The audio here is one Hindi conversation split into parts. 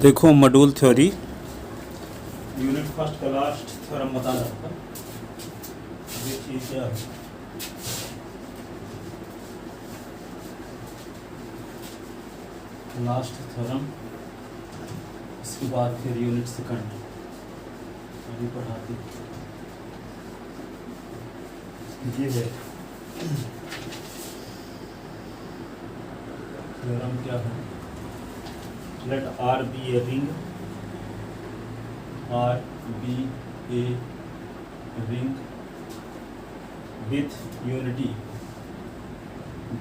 देखो मॉड्यूल थ्योरी यूनिट फर्स्ट का लास्ट थ्योरम बता रहा था। ये चीज क्या है? लास्ट थ्योरम, इसके बाद फिर यूनिट सेकंड अभी पढ़ाते। ये है थ्योरम क्या है? Let R be a ring. R be a ring with unity.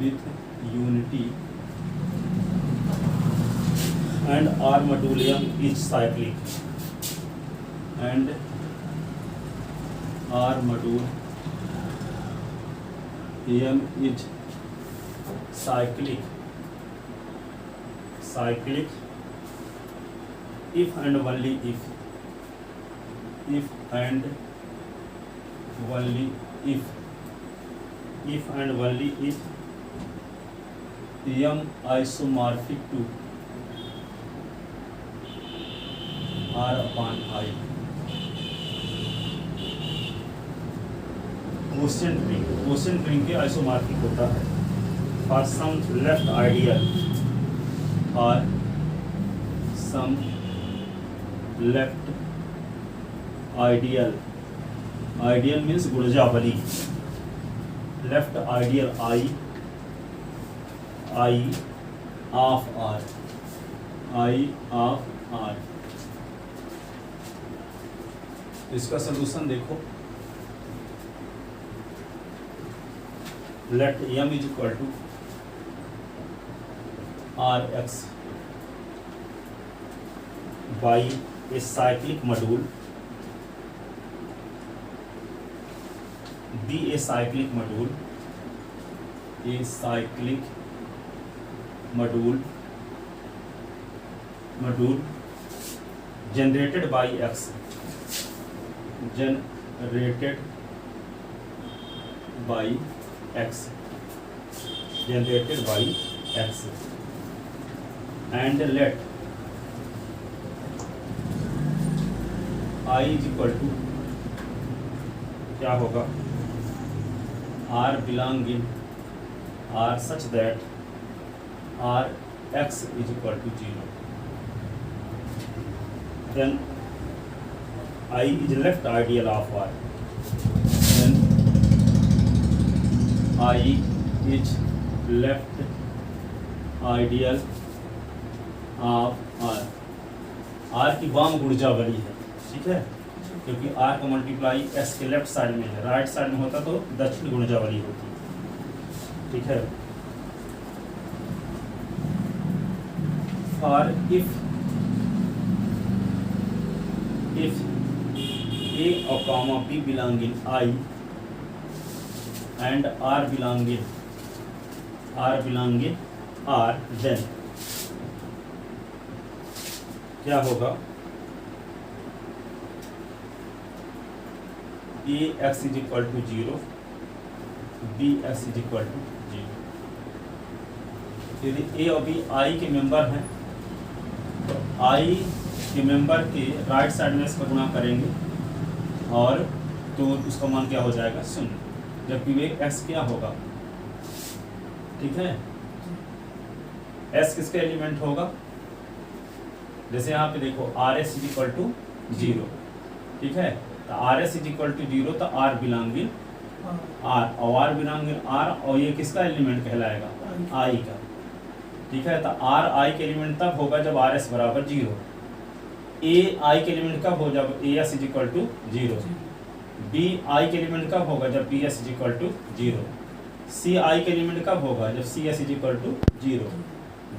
With unity. And R modulium is cyclic. And R modulium is cyclic. Cyclic. If and only if and only if and only if M isomorphic to R upon I. Question ring के आइसोमॉर्फिक होता है for some left ideal or some left ideal. Ideal means गुणजावली. Left ideal I of R. I of R. इसका सलूशन देखो. Let M is equal to Rx by a cyclic module, be a cyclic module generated by X, and let I is equal to क्या होगा? R belong in R such that R x is equal to 0. Then I is left ideal of R. Then I is left ideal of R. R की वाम गुणजावली है, ठीक है, क्योंकि R का मल्टीप्लाई S के लेफ्ट साइड में है, राइट साइड में होता तो दक्षिण गुणजावली होती, ठीक है। और if A और comma B belong in I and R belong in R, then क्या होगा? A x is equal to 0, B x is equal to 0. यदि A और B I के मेंबर हैं तो I के मेंबर के राइट साइड में इसका गुणा करेंगे और तो उसका मान क्या हो जाएगा? 0। जबकि वे x क्या होगा? ठीक है, S किसका एलिमेंट होगा? जैसे यहाँ पे देखो RS is equal to 0, ठीक है, तो RS is equal to 0 तो R belong in R और R belong in R और ये किसका एलिमेंट कहलाएगा? I का, ठीक है। तो R I के एलिमेंट तब होगा जब RS बराबर 0। A I के एलिमेंट कब हो जब AS is equal to 0। B I के एलिमेंट कब होगा जब BS is equal to 0। C I के एलिमेंट कब होगा जब CS is equal to 0।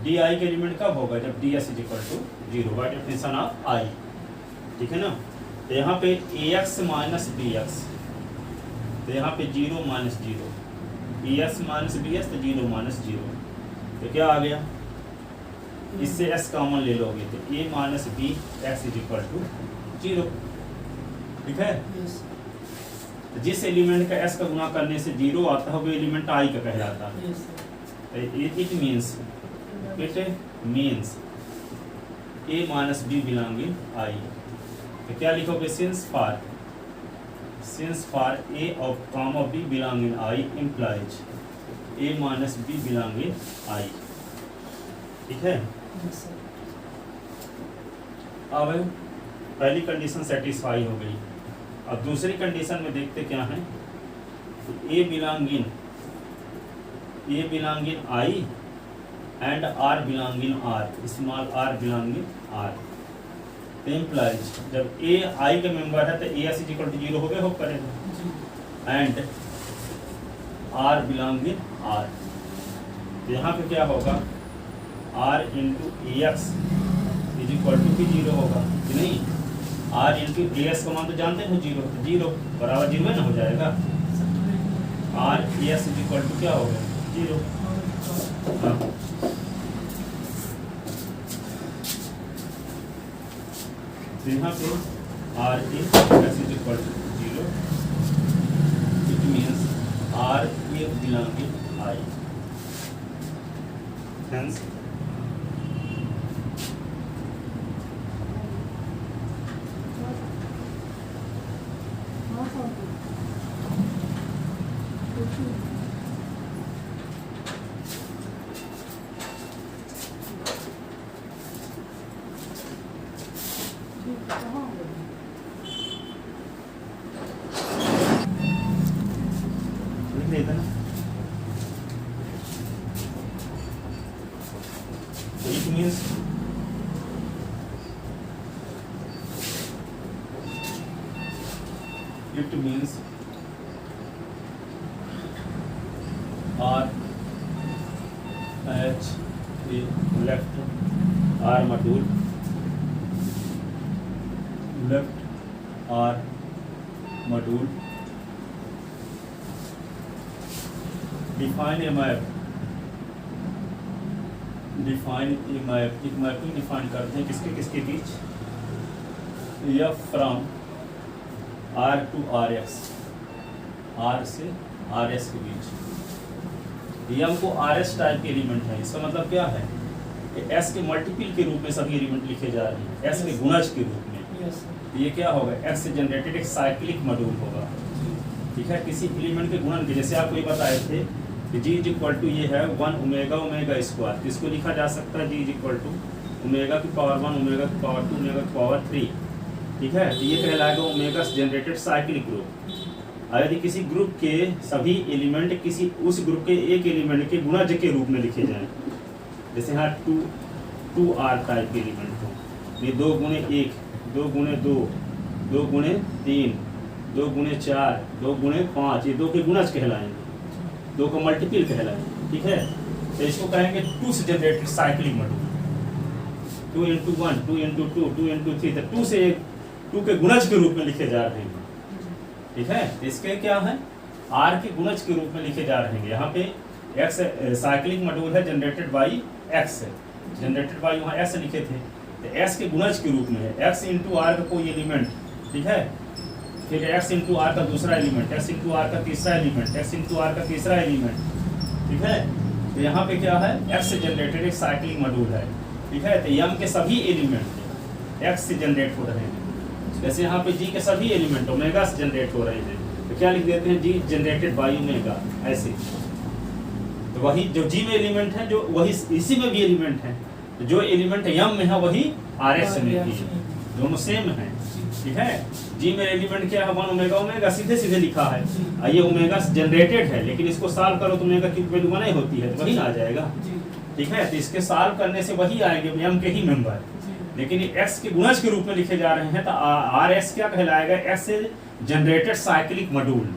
D I के एलिमेंट कब होगा जब DS is equal to 0 by definition of I, ठीक है ना। तो यहाँ पे AX माइनस BX, तो यहाँ पे 0 माइनस 0, BS माइनस BS तो 0 माइनस 0, तो क्या आ गया? इससे S कॉमन ले लोगे तो A minus B X is equal to 0, ठीक है। जिस एलिमेंट का S का गुना करने से 0 आता है वो एलिमेंट I का कहलाता है। It means A minus B belonging I. तो क्या लिखोगे, since for A of comma B belonging I implies A minus B belonging I. ठीक है, अब पहली कंडीशन सेटिस्फाई हो गई। अब दूसरी कंडीशन में देखते क्या है, A belonging I and R belonging R, small R belonging R. Implies जब ए आई के मेंबर है तो ए एस इक्वल टू 0 हो गए, हो करेगा, एंड आर बिलोंगिंग आर। तो यहाँ पे क्या होगा, R into A X is equal to भी 0 होगा कि नहीं। आर इंटू ए एस का मान तो जानते हो 0, तो 0 बराबर 0 ना हो जाएगा। R A S is equal to क्या होगा, 0। हाँ, तो यहाँ पे R A S is equal to 0, it means R A belonging I. Hence it means R H A left R module left R module define a map, एक मैपिंग डिफाइन करते हैं किसके बीच, F from R to RS, R से RS के बीच। M को RS टाइप के एलिमेंट है, इसका मतलब क्या है कि S के मल्टीपल के रूप में सभी एलिमेंट लिखे जा रहे हैं, S के गुणज के रूप में। ये क्या होगा, S से जनरेटेड एक साइक्लिक मॉड्यूल होगा। ठीक है, किसी एलिमेंट के गुणन के, जैसे आपको ये बताए थे कि G इज इक्वल टू ये है 1 ओमेगा ओमेगा स्क्वायर, इसको लिखा जा सकता है G is equal to omega की पावर 1 ओमेगा की पावर 2 ओमेगा की पावर 3। ठीक है, तो ये कहलाएगा ओमेगा से जनरेटेड साइक्लिक ग्रुप। यदि किसी ग्रुप के सभी एलिमेंट किसी उस ग्रुप के एक एलिमेंट के गुणज के रूप में लिखे जाएं, जैसे यहाँ 2R टाइप के एलिमेंट हो, ये 2 गुणे 1, 2 गुणे 2, 2 गुणे 3, 2 गुणे 4, 2 गुणे 5, ये 2 के गुणज कहलाएंगे, 2 का मल्टीपल कहलाएंगे। ठीक है, तो इसको कहेंगे 2 से generated cyclic module, 2 into 1, 2 into 2, 2 into 3, तो 2 से 2 के गुणज के रूप में लिखे जा रहे हैं। ठीक है, इसके क्या है, R के गुणज के रूप में लिखे जा रहे हैं। यहाँ पे X साइक्लिक मॉड्यूल है generated by X, generated by वहाँ S लिखे थे, तो S के गुणज के रूप में है X into R का कोई एलिमेंट। ठीक है, फिर X into R का दूसरा एलिमेंट, X into R का तीसरा एलिमेंट, X into R का तीसरा एलिमेंट। ठीक है, तो यहाँ पे क्या है, X से जनरेटेड एक साइक्लिक मॉड्यूल है। ठीक है, तो M के सभी एलिमेंट X से जनरेट हो रहे हैं, जैसे यहाँ पे G के सभी एलिमेंट ओमेगा से जनरेट हो रहे हैं, तो क्या लिख देते हैं, G जनरेटेड बाई ओमेगा, ऐसे। तो वही जो G में एलिमेंट है, जो वही इसी में भी एलिमेंट है, तो जो एलिमेंट M में है वही RS में भी है, दोनों सेम है। ठीक है, G में एलिमेंट क्या है, 1 ओमेगा ओमेगा सीधे सीधे लिखा है, ये ओमेगा से जनरेटेड है, लेकिन इसको सॉल्व करो तो ओमेगा की वैल्यू 1 ही होती है, तो वही ना आ जाएगा। ठीक है, तो इसके सॉल्व करने से वही आएंगे M के ही मेंबर, लेकिन ये X के गुणज के रूप में लिखे जा रहे हैं, तो RS क्या कहलाएगा, X से जनरेटेड साइक्लिक मॉड्यूल।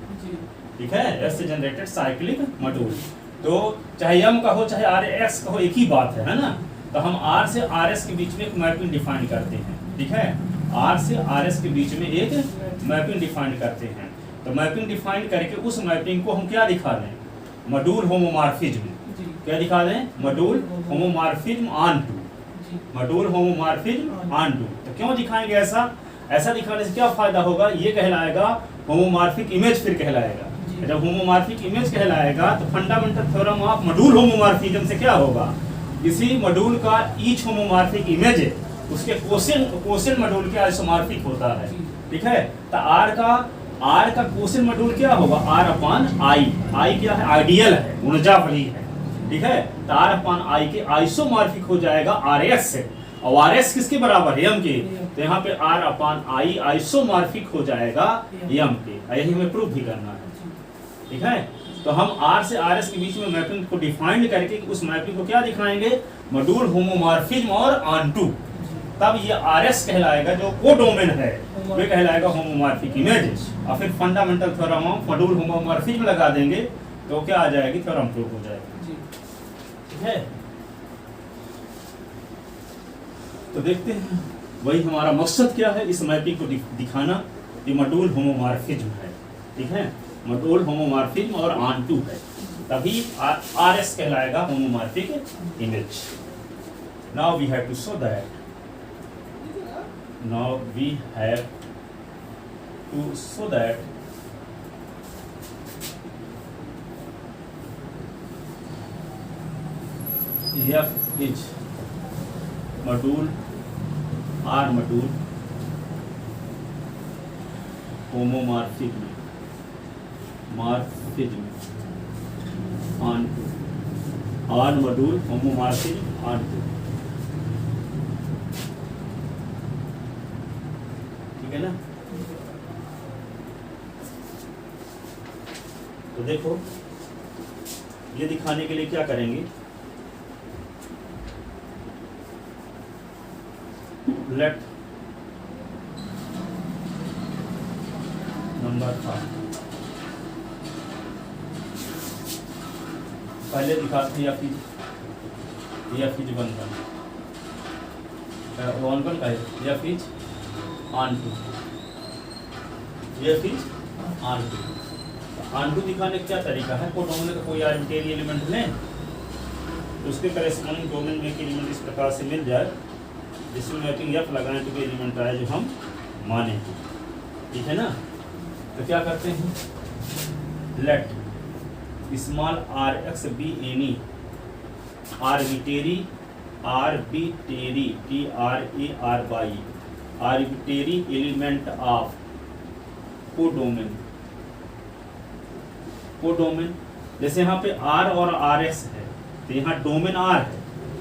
ठीक है, X से जनरेटेड साइक्लिक मॉड्यूल। तो चाहे M का हो चाहे RX का हो, एक ही बात है ना। तो हम R से RS के बीच में एक मैपिंग डिफाइन करते हैं। ठीक है, R से RS के बीच में एक मैपिंग डिफाइन करते हैं। तो मैपिंग डिफाइन करके उस मैपिंग को हम क्या दिखा दें, मॉड्यूल होमोमॉर्फिज्म। क्या दिखा दें, module homomorphism onto, module homomorphism onto. तो क्यों दिखाएंगे ऐसा, ऐसा दिखाने से क्या फायदा होगा, ये कहलाएगा होमोमॉर्फिक इमेज, फिर कहलाएगा। जब होमोमॉर्फिक इमेज कहलाएगा तो fundamental theorem of module homomorphism से क्या होगा, किसी मॉड्यूल का ईच होमोमॉर्फिक इमेज उसके कोसेंट मॉड्यूल के आइसोमॉर्फिक होता है। ठीक है, तो आर का कोसेंट मॉड्यूल क्या होगा, आर अपॉन आई। आई क्या है, आइडियल है, ऊर्जावली है। ठीक है, तो आर अपॉन आई के आइसोमॉर्फिक हो जाएगा आर एस से, और आर एस किसके बराबर है, एम के। तो यहाँ पे आर अपॉन आई आइसोमॉर्फिक हो जाएगा एम के, यही हमें प्रूफ भी करना है। ठीक है, तो हम आर से आर एस के बीच में मैपिंग को डिफाइंड करके उस मैपिंग को क्या दिखाएंगे, मॉड्यूल होमोमॉर्फिज्म और ऑनटू। तब ये आर एस कहलाएगा, जो कोडोमेन है वे कहलाएगा होमोमॉर्फिक इमेजेस। और फिर fundamental theorem of module homomorphism लगा देंगे तो क्या आ जाएगी, थ्योरम प्रूफ हो जाएगा। ठीक है, तो देखते हैं वही हमारा मकसद क्या है, इस मैपिंग को दिखाना। ये मॉड्यूल होमोमॉर्फिज्म है। ठीक है, मॉड्यूल होमोमॉर्फिज्म और ऑनटू है, तभी आर एस कहलाएगा homomorphic image. Now we have to show that, now we have to show that F is module R module homomorphic morphism on R module homomorphism on to, है ना। तो देखो, ये दिखाने के लिए क्या करेंगे, लेट नंबर था, पहले दिखाते हैं या फिज वन का है, या फिज ऑनटू, ये फिज ऑनटू। ऑनटू दिखाने का क्या तरीका है, कोडोमेन का कोई आर्बिट्रेरी एलिमेंट लें तो उसके करेस्पॉन्डिंग डोमेन में एक एलिमेंट इस प्रकार से मिल जाए जिसमें मैपिंग एफ लगाएं तो कोई एलिमेंट आए जो हम माने। ठीक है ना, तो क्या करते हैं, let small R X be any arbitrary T R A R Y arbitrary element of codomain. Codomain जैसे यहाँ पे आर और आर एस है, तो यहाँ डोमेन आर है,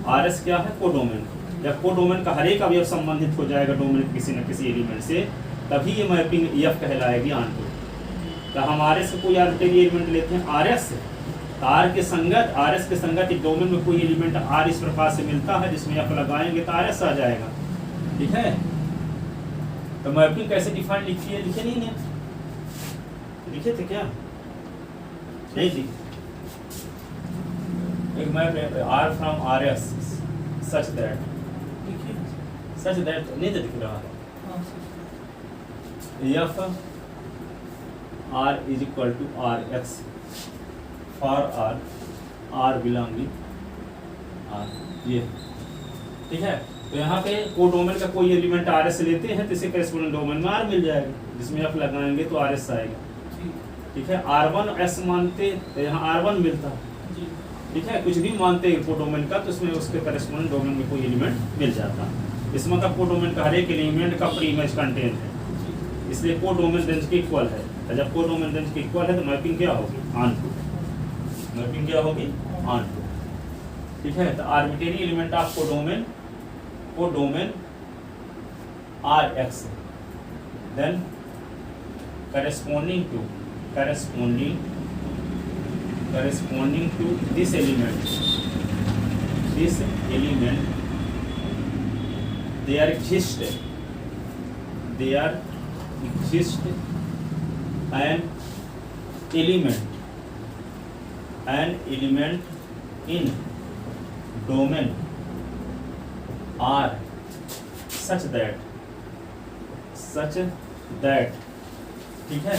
आर एस क्या है, कोडोमेन। जब कोडोमेन का हर एक अवयव संबंधित हो जाएगा डोमेन किसी न किसी एलिमेंट से, तभी ये मैपिंग एफ कहलाएगी ऑनटू। तो हम आर एस से कोई आर्बिट्रेरी एलिमेंट लेते हैं आर एस से, आर के संगत, आर एस के संगत डोमेन में कोई एलिमेंट आर इस प्रकार से मिलता है जिसमें एफ लगाएंगे तो आर एस आ जाएगा। ठीक है, तो मैपिंग कैसे डिफाइन लिखी है, लिखे नहीं है, लिखे थे क्या, नहीं लिखे। एक map R from R S such that नहीं तो दिख रहा है, F R is equal to R X for R belonging R, ये ठीक है। तो यहाँ पे कोडोमेन का कोई एलिमेंट आर एस लेते हैं तो इसे करेस्पोंडिंग डोमेन में आर मिल जाएगा, जिसमें एफ लगाएंगे तो आर एस आएगा। ठीक है, R1 S मानते तो यहाँ R1 मिलता है। ठीक है, कुछ भी मानते हैं कोडोमेन का तो उसमें उसके करेस्पोंडिंग डोमेन में कोई एलिमेंट मिल जाता है। इसमें का कोडोमेन का हर एक एलिमेंट का प्री इमेज कंटेंट है, इसलिए कोडोमेन रेंज के इक्वल है। तो जब कोडोमेन रेंज के इक्वल है तो मैपिंग क्या होगी, ऑनटू। मैपिंग क्या होगी, ऑनटू। ठीक है, तो arbitrary element of codomain Rx, then corresponding to this element there exists an element in domain R such that ठीक है,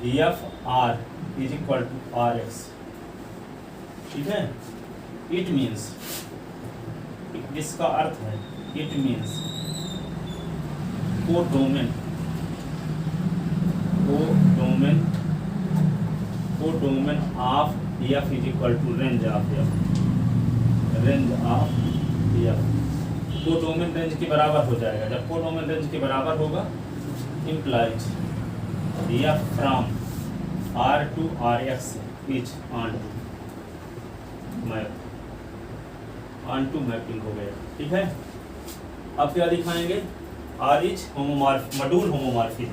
F R is equal to R X. ठीक है, इट मीन्स, इसका अर्थ है, it means codomain of F is equal to range of F. Codomain range के बराबर हो जाएगा। जब कोडोमेन रेंज के बराबर होगा implies f from R to Rx is on to mapping हो गया। ठीक है, अब क्या दिखाएंगे? R is module homomorphic.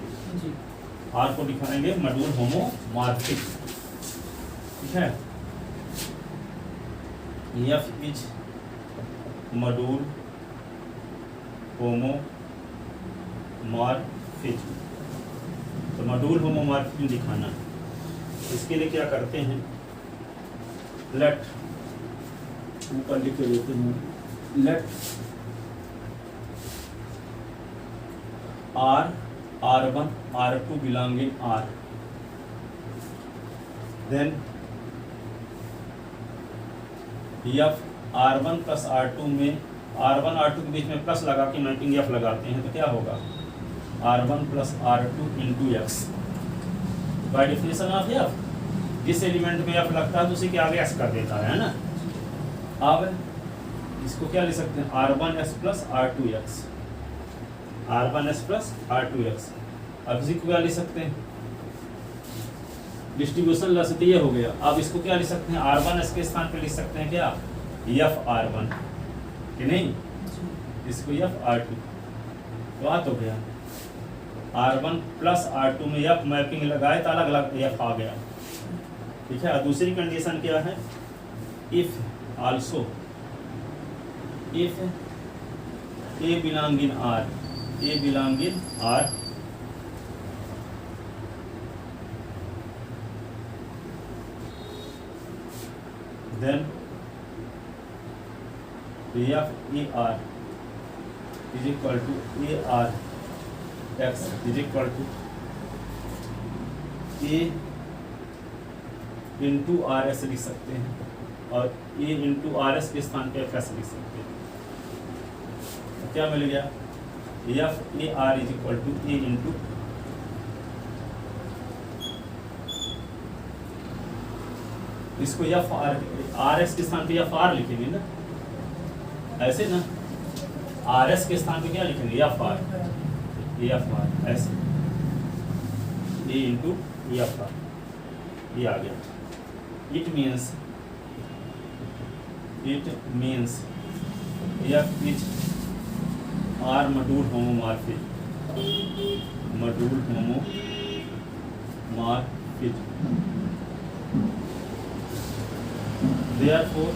R को दिखाएंगे मॉड्यूल होमोमॉर्फिक। ठीक है, F इज मॉड्यूल होमोमॉर्फिक। तो मॉड्यूल होमोमॉर्फिक दिखाना है। इसके लिए क्या करते हैं, लेट ऊपर लिख देते हैं, let R1 R2 belonging R, then F R1 plus R2 में R1 R2 के बीच में प्लस लगा के मैपिंग F लगाते हैं तो क्या होगा? R1 plus R2 into x. By definition of F जिस एलिमेंट में F लगता है तो उसे क्या आगे S कर देता है ना। अब इसको क्या लिख सकते हैं? R1S plus R2X, R1S plus R2X। अब इसी को क्या लिख सकते हैं? डिस्ट्रीब्यूशन लॉ से तो ये हो गया। अब इसको क्या लिख सकते हैं? R1S के स्थान पे लिख सकते हैं क्या? FR1 कि नहीं, इसको FR2। बात हो गया। R1 प्लस R2 में F मैपिंग लगाए तो अलग अलग F आ गया। ठीक है, और दूसरी कंडीशन क्या है? If also if A belong in R, A belong in R, then AR is equal to AR X is equal to A into RS लिख सकते हैं और A इंटू RS के स्थान पे FS लिख सकते हैं। तो क्या मिल गया? FAR is equal to A into इसको RS के स्थान पे FR लिखेंगे ना, ऐसे ना। RS के स्थान पे क्या लिखेंगे? FR ऐसे A इंटू FR, ये आ गया। It means F is R module homomorphic, therefore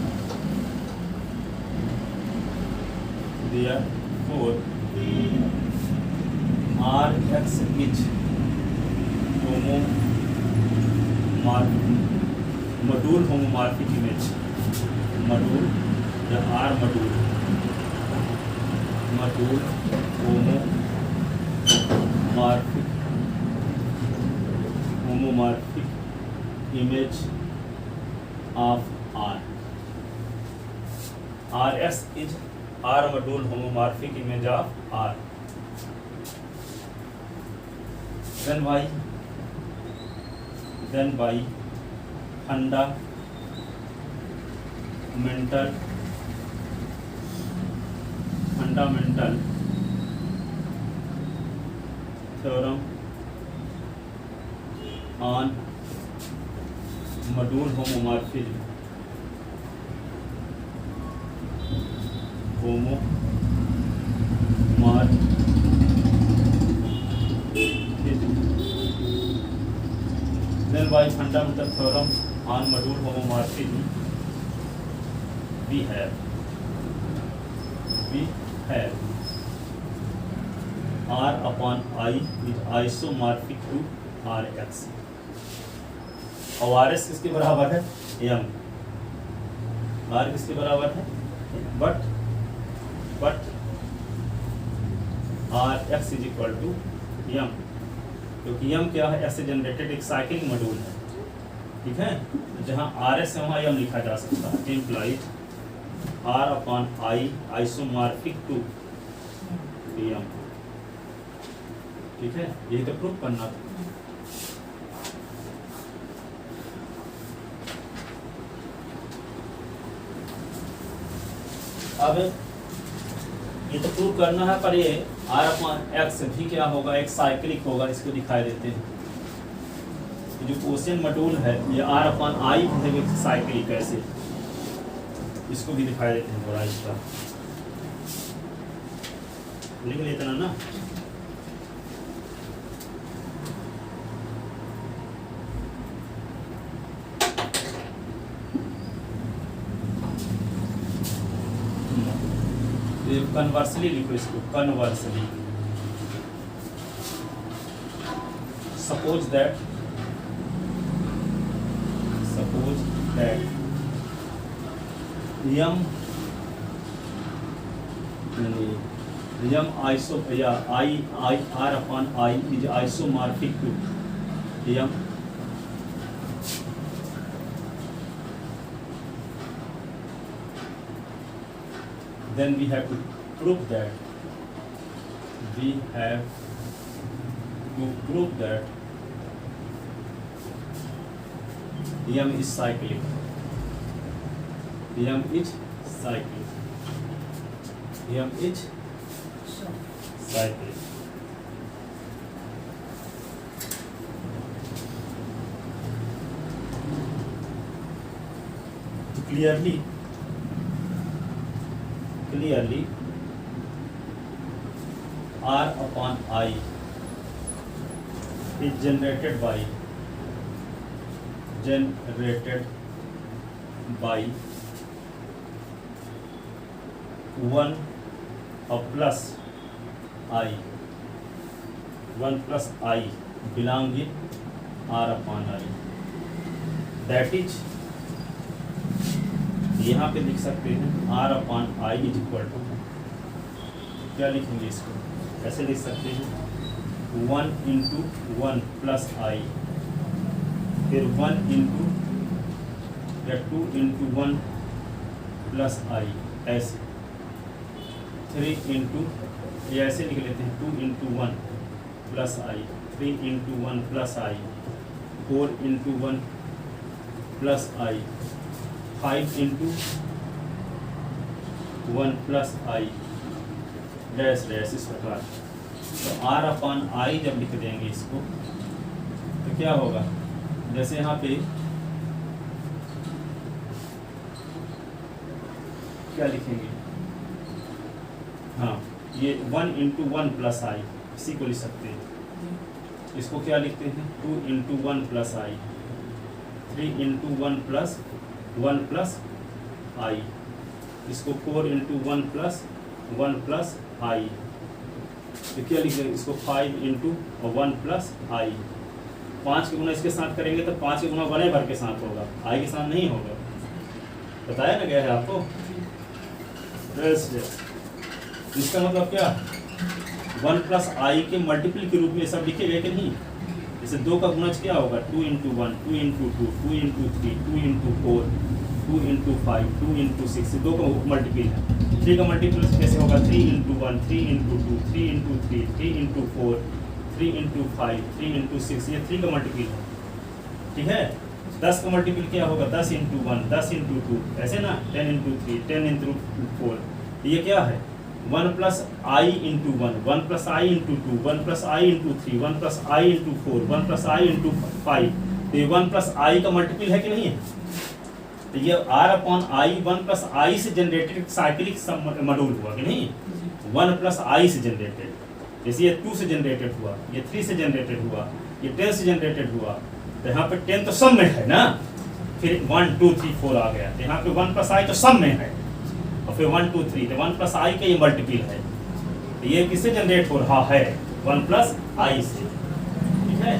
Rx is module homomorphic image, module या R module homomorphic image of R। Rs is R module homomorphic image of R। Then by fundamental theorem on module homomorphism, then by fundamental theorem on module homomorphism we have R upon I is isomorphic to Rx। और Rs किसके बराबर है? M। R किसके बराबर है? But Rx is equal to M, क्योंकि M क्या है? S से जनरेटेड एक साइक्लिक मॉड्यूल है। ठीक है, जहाँ Rs है वहाँ M लिखा जा सकता है। Implies R upon I isomorphic to M। ठीक है, यही तो प्रूफ करना था। अब ये तो प्रूव करना है, पर ये आर अपॉन एक्स भी क्या होगा, एक साइक्लिक होगा, इसको दिखाई देते हैं। जो क्वेश्चन मॉड्यूल है ये आर अपॉन आई है एक साइक्लिक, कैसे इसको भी दिखाई देते हैं थोड़ा, इसका लिख लेते ना। कन्वर्सली लिखो इसको, कन्वर्सली सपोज दैट यम आइसो या I R upon I is isomorphic to यम then we have to prove that M is cyclic. M is cyclic. Clearly R upon I is generated by 1 plus I belonging R upon I, that is यहाँ पे लिख सकते हैं R upon I is equal to, क्या लिखेंगे इसको, कैसे लिख सकते हैं 1 इंटू 1 प्लस आई, फिर 1 इंटू या 2 इंटू 1 प्लस आई, ऐसे 3 इंटू, ये ऐसे लिख लेते हैं 2 into 1 plus I, 3 into 1 plus I, 4 into 1 plus I, 5 into 1 plus I dash dash, इस प्रकार। तो R अपॉन आई जब लिख देंगे इसको तो क्या होगा, जैसे यहाँ पे क्या लिखेंगे, हाँ ये 1 इंटू 1 प्लस आई, इसी को लिख सकते हैं। इसको क्या लिखते हैं 2 इंटू 1 प्लस आई, 3 इंटू 1 प्लस आई, इसको 4 इंटू 1 प्लस आई, तो क्या लिख देंगे इसको 5 इंटू 1 प्लस आई। 5 के गुना इसके साथ करेंगे तो 5 के गुना बड़े भर के साथ होगा, आई के साथ नहीं होगा, बताया ना गया है आपको। इसका मतलब क्या 1 प्लस आई के मल्टीपल के रूप में सब लिखे गए कि नहीं। जैसे 2 का गुणज क्या होगा 2 into 1, 2 into 2, 2 into 3, 2 into 4, 2 into 5, 2 into 6, 2 का मल्टीपल है। 3 का मल्टीपल कैसे होगा 3 into 1, 3 into 2, 3 into 3, 3 into 4, 3 into 5, 3 into 6, ये 3 का मल्टीपल है, ठीक है। 10 का मल्टीपल क्या होगा 10 इंटू 1, 10 इंटू 2, ऐसे ना 10 इंटू 3, 10 इंटू 4, ये क्या है 1 प्लस आई इंटू 1, 1 प्लस आई इंटू 2, 1 प्लस आई इंटू 3, 1 प्लस आई इंटू 4, 1 प्लस आई इंटू 5, तो ये 1 प्लस आई का मल्टीपल है कि नहीं है। तो ये R अपॉन आई 1 प्लस आई से जनरेटेड साइक्लिक मॉड्यूल हुआ कि नहीं, 1 प्लस आई से जनरेटेड, जैसे ये 2 से जनरेटेड हुआ, ये 3 से जनरेटेड हुआ, ये 10 से जनरेटेड हुआ, तो यहाँ पे 10 तो सब में है ना, फिर 1 2 3 4 आ गया, तो यहाँ पे 1 प्लस आई तो सब में है, और फिर 1 2 3, तो 1 प्लस आई का ये मल्टीपल है, तो ये किससे जनरेट हो रहा है 1 प्लस आई से, ठीक है।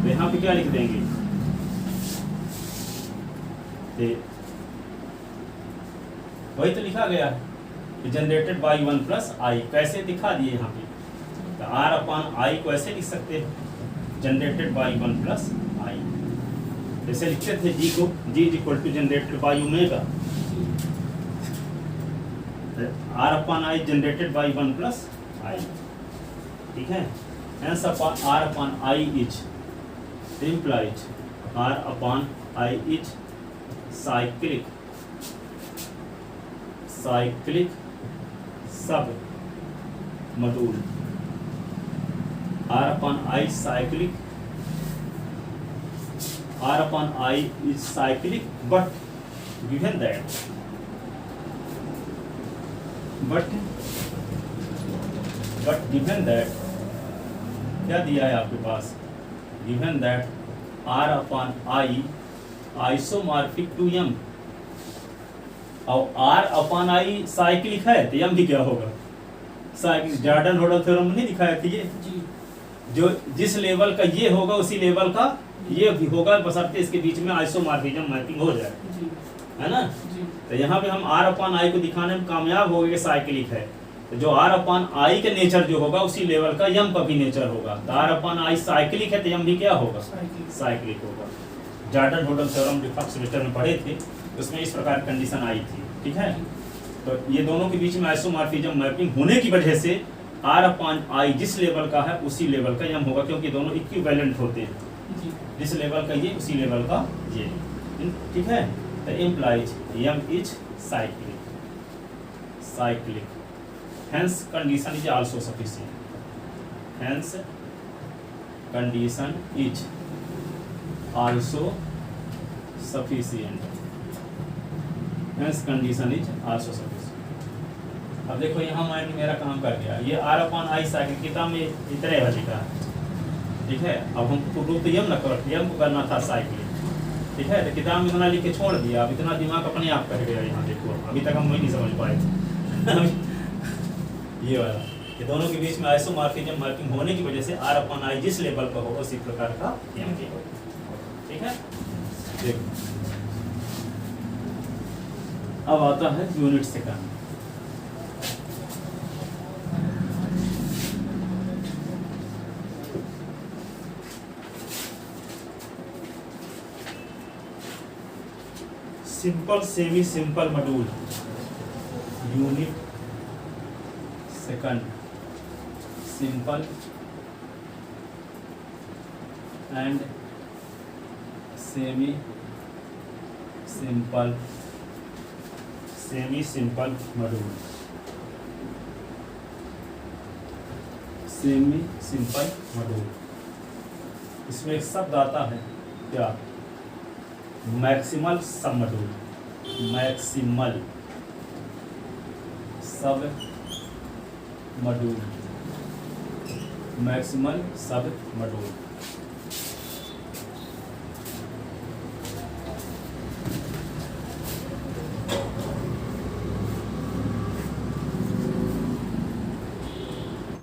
तो यहाँ पे क्या लिख देंगे वही तो लिखा गया है जनरेटेड बाई 1 प्लस आई, कैसे दिखा दिए यहाँ पे, तो R अपॉन आई को ऐसे लिख सकते हैं जनरेटेड बाई 1 प्लस आई, जैसे लिखते थे जी को, G is equal to generated by omega, R upon I generated by 1 plus I, ठीक है। Hence R upon I is implied R upon I is cyclic sub module. R upon I cyclic. R upon I is cyclic, but given that क्या दिया है आपके पास, given that R upon I isomorphic to M, और R upon I साइक्लिक है तो M भी क्या होगा, साइक्लिक। जॉर्डन होडल थ्योरम नहीं दिखाया था ये, जो जिस लेवल का ये होगा उसी लेवल का ये भी होगा, बशर्ते इसके बीच में आइसोमॉर्फिज्म मैपिंग हो जाए, है ना। तो यहाँ पे हम R upon I को दिखाने में कामयाब हो गए कि साइक्लिक है, तो जो R upon I के नेचर जो होगा उसी लेवल का M का भी नेचर होगा। तो R upon I साइक्लिक है तो M भी क्या होगा, साइक्लिक होगा। जॉर्डन होडल थ्योरम जो फर्स्ट सेमेस्टर में पढ़े थे उसमें इस प्रकार कंडीशन आई थी, ठीक है। तो ये दोनों के बीच में आइसोमॉर्फिज्म मैपिंग होने की वजह से R upon I जिस लेवल का है उसी लेवल का M होगा, क्योंकि दोनों इक्विवेलेंट होते हैं, जिस लेवल का ये उसी लेवल का ये, ठीक है। तो implies M is cyclic, hence condition is also sufficient, hence condition is also sufficient, hence condition is also sufficient। अब देखो यहाँ मैंने मेरा काम कर दिया, ये R upon I साइक्लिक किताब में इतने है लिखा है, ठीक है। अब हम प्रूफ तो M ना कर, M को करना था साइक्लिक, ठीक है। तो किताब में इतना लिख के छोड़ दिया, अब इतना दिमाग अपने आप कर गया। यहाँ देखो अभी तक हम वही नहीं समझ पाए ये वाला, ये दोनों के बीच में आइसोमॉर्फिज्म मैपिंग होने की वजह से R upon I जिस लेवल का होगा उसी प्रकार का M भी होगा, ठीक है। देखो अब आता है unit second. Simple semi simple module, unit second, simple and semi simple module, semi simple module. इसमें एक शब्द आता है क्या, मैक्सिमल सब मॉड्यूल, मैक्सिमल सब मॉड्यूल, मैक्सिमल सब मॉड्यूल।